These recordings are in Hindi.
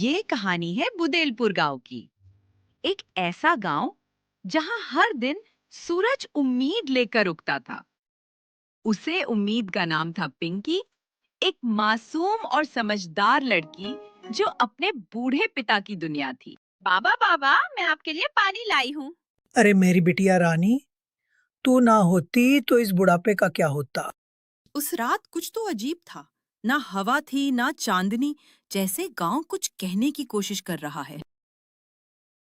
ये कहानी है बुदेलपुर गांव की। एक ऐसा गांव जहां हर दिन सूरज उम्मीद लेकर उगता था। उसे उम्मीद का नाम था पिंकी, एक मासूम और समझदार लड़की जो अपने बूढ़े पिता की दुनिया थी। बाबा बाबा, मैं आपके लिए पानी लाई हूँ। अरे मेरी बिटिया रानी, तू ना होती तो इस बुढ़ापे का क्या होता। उस रात कुछ तो अजीब था। ना हवा थी ना चांदनी, जैसे गांव कुछ कहने की कोशिश कर रहा है।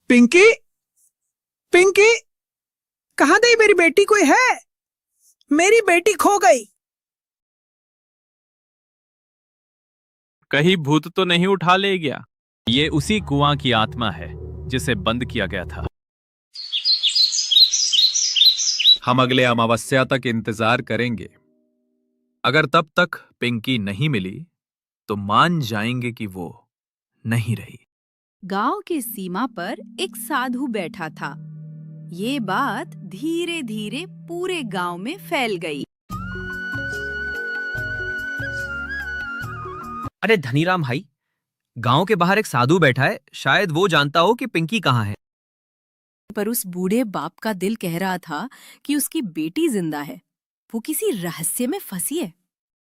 पिंकी, पिंकी, कहाँ गई मेरी बेटी? कोई है? मेरी बेटी खो गई। कहीं भूत तो नहीं उठा ले गया? ये उसी कुआं की आत्मा है जिसे बंद किया गया था। हम अगले अमावस्या तक इंतजार करेंगे। अगर तब तक पिंकी नहीं मिली तो मान जाएंगे कि वो नहीं रही। गांव की सीमा पर एक साधु बैठा था। ये बात धीरे धीरे पूरे गांव में फैल गई। अरे धनीराम भाई, गांव के बाहर एक साधु बैठा है, शायद वो जानता हो कि पिंकी कहाँ है। पर उस बूढ़े बाप का दिल कह रहा था कि उसकी बेटी जिंदा है, वो किसी रहस्य में फंसी है।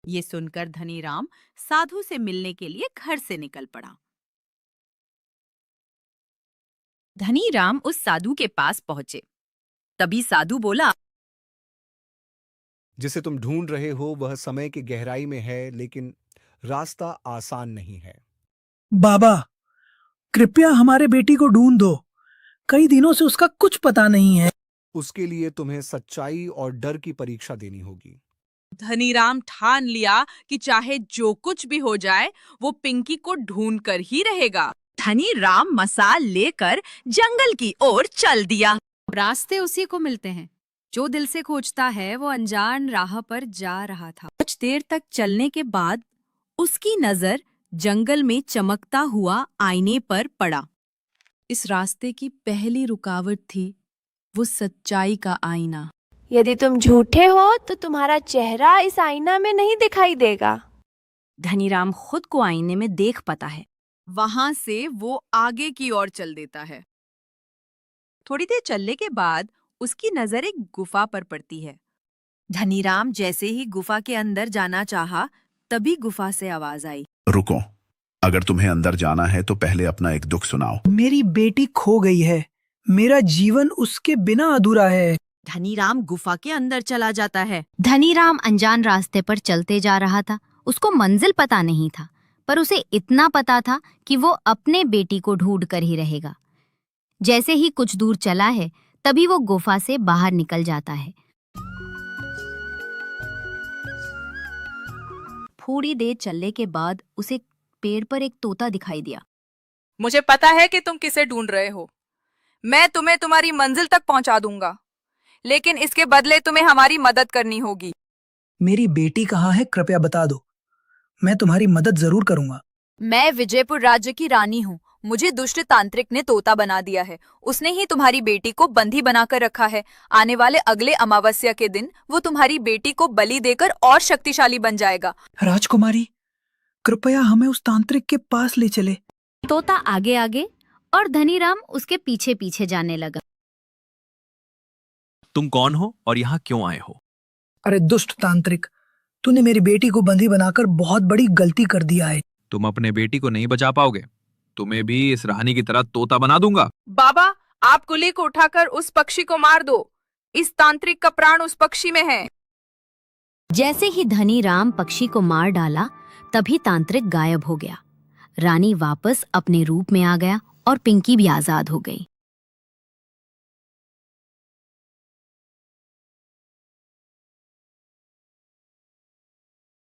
ये सुनकर धनीराम साधु से मिलने के लिए घर से निकल पड़ा। धनीराम उस साधु के पास पहुंचे। तभी साधु बोला, जिसे तुम ढूंढ रहे हो वह समय की गहराई में है, लेकिन रास्ता आसान नहीं है। बाबा, कृपया हमारे बेटी को ढूंढ दो। कई दिनों से उसका कुछ पता नहीं है। उसके लिए तुम्हें सच्चाई और डर की परीक्षा देनी होगी। धनीराम ठान लिया कि चाहे जो कुछ भी हो जाए वो पिंकी को ढूंढ कर ही रहेगा। धनीराम मसाल लेकर जंगल की ओर चल दिया। रास्ते उसी को मिलते हैं जो दिल से खोजता है। वो अनजान राह पर जा रहा था। कुछ देर तक चलने के बाद उसकी नजर जंगल में चमकता हुआ आईने पर पड़ा। इस रास्ते की पहली रुकावट थी वो सच्चाई का आईना। यदि तुम झूठे हो तो तुम्हारा चेहरा इस आईना में नहीं दिखाई देगा। धनीराम खुद को आईने में देख पाता है। वहां से वो आगे की ओर चल देता है। थोड़ी देर चलने के बाद उसकी नजर एक गुफा पर पड़ती है। धनीराम जैसे ही गुफा के अंदर जाना चाहा, तभी गुफा से आवाज आई, रुको, अगर तुम्हें अंदर जाना है तो पहले अपना एक दुख सुनाओ। मेरी बेटी खो गई है। मेरा जीवन उसके बिना अधूरा है। धनीराम गुफा के अंदर चला जाता है। धनीराम अनजान रास्ते पर चलते जा रहा था। उसको मंजिल पता नहीं था, पर उसे इतना पता था कि वो अपने बेटी को ढूंढ कर ही रहेगा। जैसे ही कुछ दूर चला है, तभी वो गुफा से बाहर निकल जाता है। थोड़ी देर चलने के बाद उसे पेड़ पर एक तोता दिखाई दिया। मुझे पता है कि तुम किसे ढूंढ रहे हो। मैं तुम्हें तुम्हारी मंजिल तक पहुंचा दूंगा, लेकिन इसके बदले तुम्हें हमारी मदद करनी होगी। मेरी बेटी कहाँ है? कृपया बता दो, मैं तुम्हारी मदद जरूर करूंगा। मैं विजयपुर राज्य की रानी हूँ। मुझे दुष्ट तांत्रिक ने तोता बना दिया है। उसने ही तुम्हारी बेटी को बंधी बनाकर रखा है। आने वाले अगले अमावस्या के दिन वो तुम्हारी बेटी को बलि देकर और शक्तिशाली बन जाएगा। राजकुमारी, कृपया हमें उस तांत्रिक के पास ले चले। तोता आगे आगे और धनीराम उसके पीछे पीछे जाने लगा। तुम कौन हो और यहाँ क्यों आए हो? अरे दुष्ट तांत्रिक, तूने मेरी बेटी को बंदी बनाकर बहुत बड़ी गलती कर दिया है। तुम अपने बेटी को नहीं बचा पाओगे। तुम्हें भी इस रानी की तरह तोता बना दूंगा। बाबा, आप कुली को उठाकर उस पक्षी को मार दो। इस तांत्रिक का प्राण उस पक्षी में है। जैसे ही धनीराम पक्षी को मार डाला, तभी तांत्रिक गायब हो गया। रानी वापस अपने रूप में आ गया और पिंकी भी आजाद हो गई।